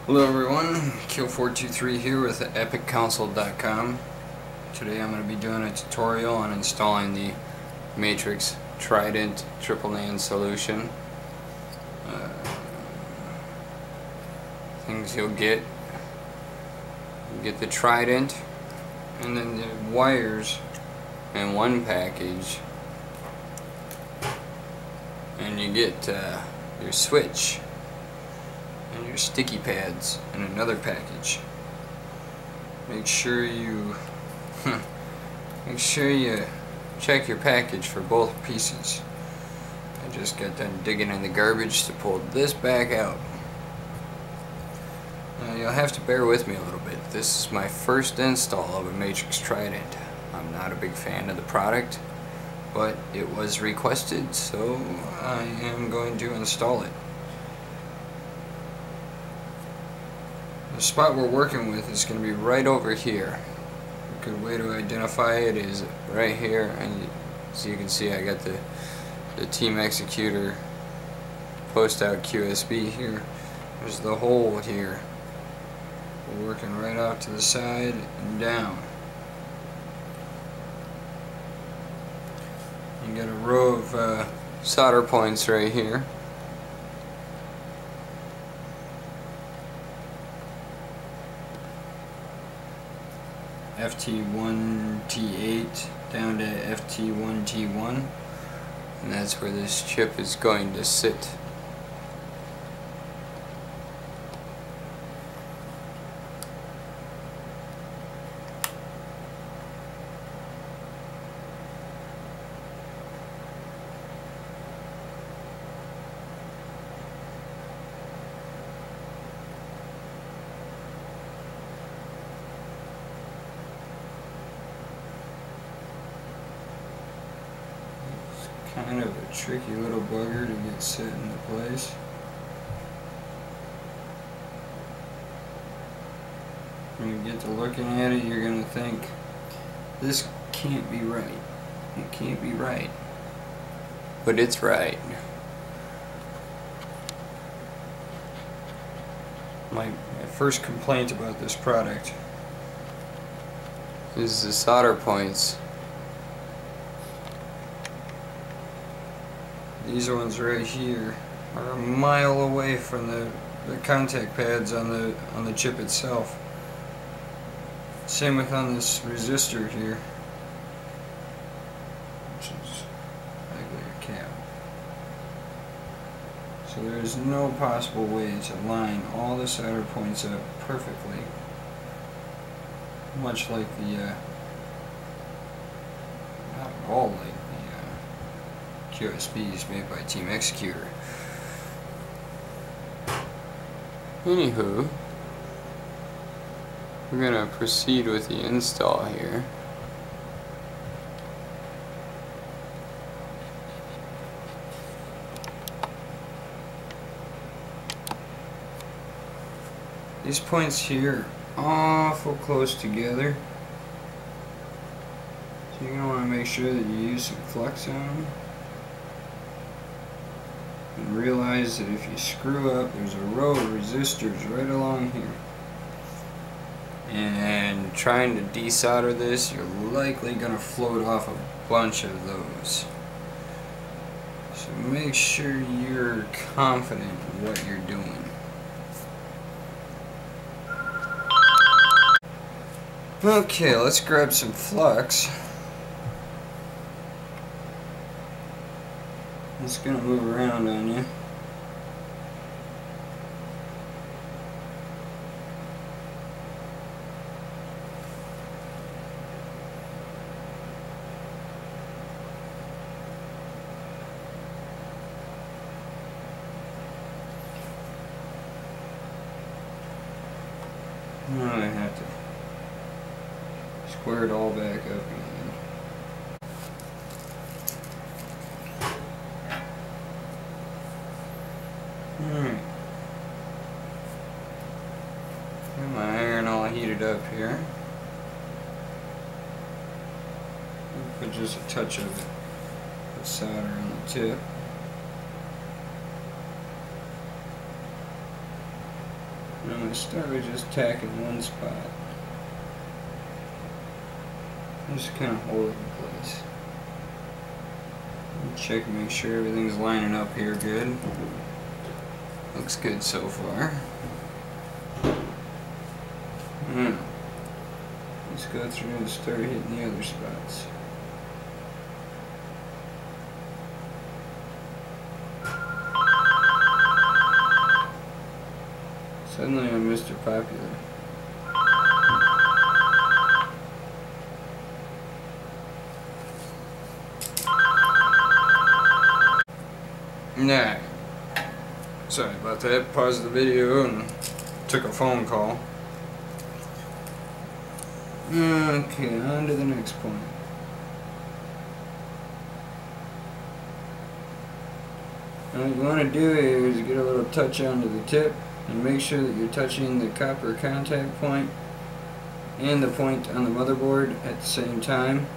Hello everyone, Kill423 here with EpicConsole.com. Today I'm going to be doing a tutorial on installing the Matrix Trident triple NAND solution. Things you'll get. You get the Trident and then the wires in one package, and you get your switch and your sticky pads in another package. Make sure you check your package for both pieces. I just got done digging in the garbage to pull this back out. Now you'll have to bear with me a little bit. This is my first install of a Matrix Trident. I'm not a big fan of the product, but it was requested, so I am going to install it. The spot we're working with is going to be right over here. A good way to identify it is right here, and as you can see, I got the Team Xecuter post-out QSB here. There's the hole here. We're working right out to the side and down. You got a row of solder points right here. FT1T8 down to FT1T1, and that's where this chip is going to sit. Kind of a tricky little bugger to get set into place. When you get to looking at it, you're going to think, this can't be right. It can't be right. But it's right. My first complaint about this product is the solder points. These ones right here are a mile away from the contact pads on the chip itself. Same with on this resistor here, which is likely a cap. So there's no possible way to line all the solder points up perfectly, much like the not at all like QSBs made by Team Xecuter. Anywho, we're gonna proceed with the install here. These points here are awful close together, so you're gonna want to make sure that you use some flux on them. And realize that if you screw up, there's a row of resistors right along here. And trying to desolder this, you're likely going to float off a bunch of those. So make sure you're confident in what you're doing. Okay, let's grab some flux. It's going to move around on you. Now I have to square it all back up again. Alright. Got my iron all heated up here. Put just a touch of the solder on the tip. And I'm going to start with just tacking one spot. Just kind of hold it in place. Check and make sure everything's lining up here good. Looks good so far. Let's go through and start hitting the other spots. Suddenly I'm Mr. Popular. Nah. Sorry about that. Paused the video and took a phone call. Okay, on to the next point. Now what you want to do is get a little touch onto the tip and make sure that you're touching the copper contact point and the point on the motherboard at the same time.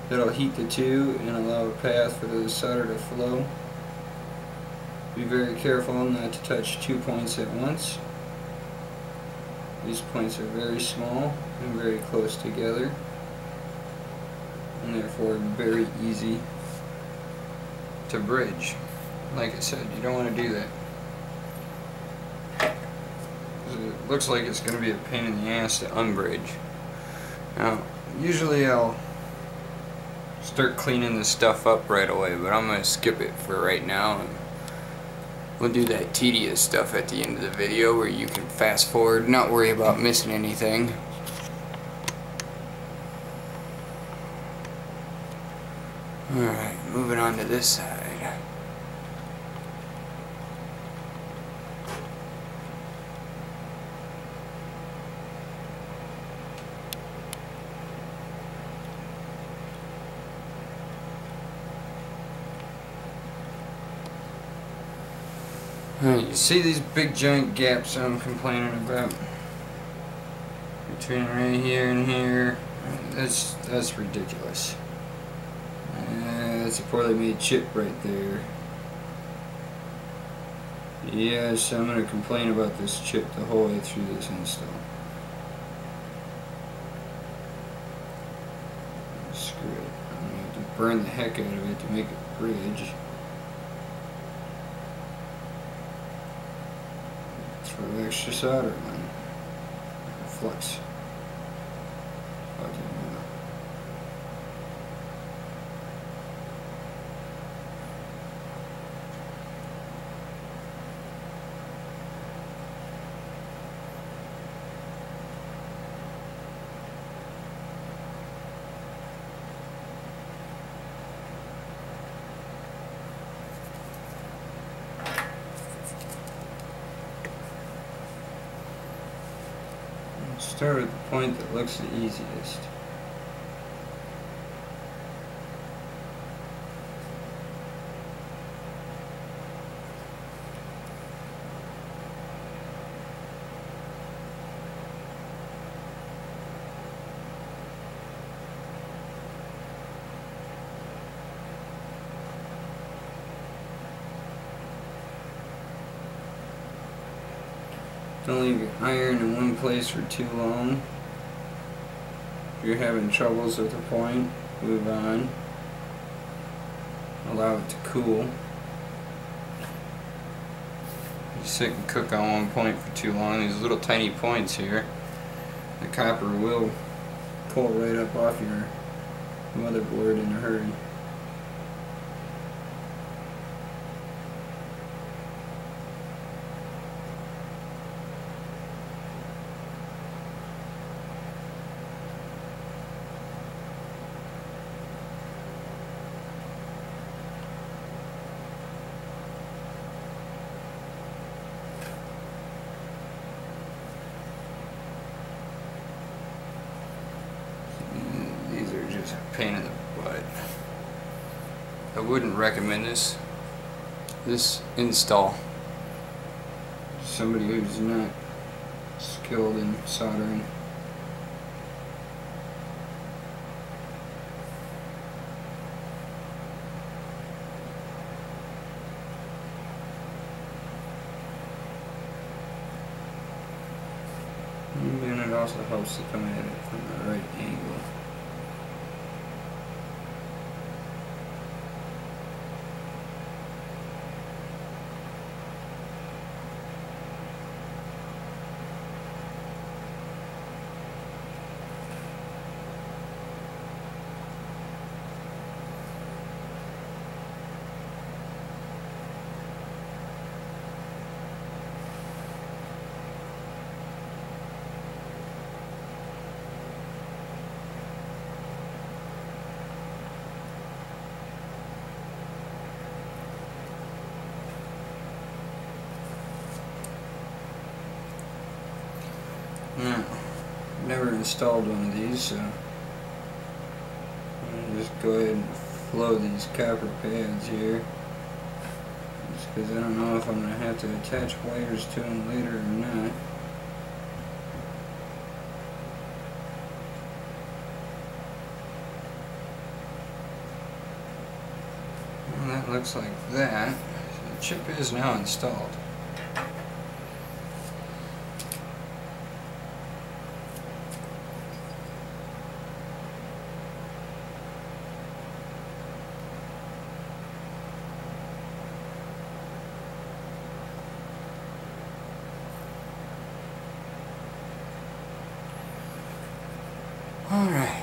That'll heat the two and allow a path for the solder to flow. Be very careful not to touch 2 points at once. These points are very small and very close together, and therefore very easy to bridge. Like I said, you don't want to do that. It looks like it's going to be a pain in the ass to unbridge. Now, usually I'll start cleaning this stuff up right away, but I'm going to skip it for right now. And we'll do that tedious stuff at the end of the video where you can fast forward, not worry about missing anything. Alright, moving on to this side. You see these big giant gaps I'm complaining about? Between right here and here. That's ridiculous. That's a poorly made chip right there. Yes, I'm going to complain about this chip the whole way through this install. Screw it. I'm going to have to burn the heck out of it to make it bridge. Throw extra solder on. Flux. Start at the point that looks the easiest. Don't leave your iron in one place for too long. If you're having troubles with a point, move on. Allow it to cool. You sit and cook on one point for too long. These little tiny points here, the copper will pull right up off your motherboard in a hurry. Pain in the butt. I wouldn't recommend this install. Somebody who's not skilled in soldering. And it also helps to come at it from the right angle. Now, never installed one of these, so I'm gonna just go ahead and flow these copper pads here, just because I don't know if I'm gonna have to attach wires to them later or not. Well, that looks like that. So the chip is now installed. Alright.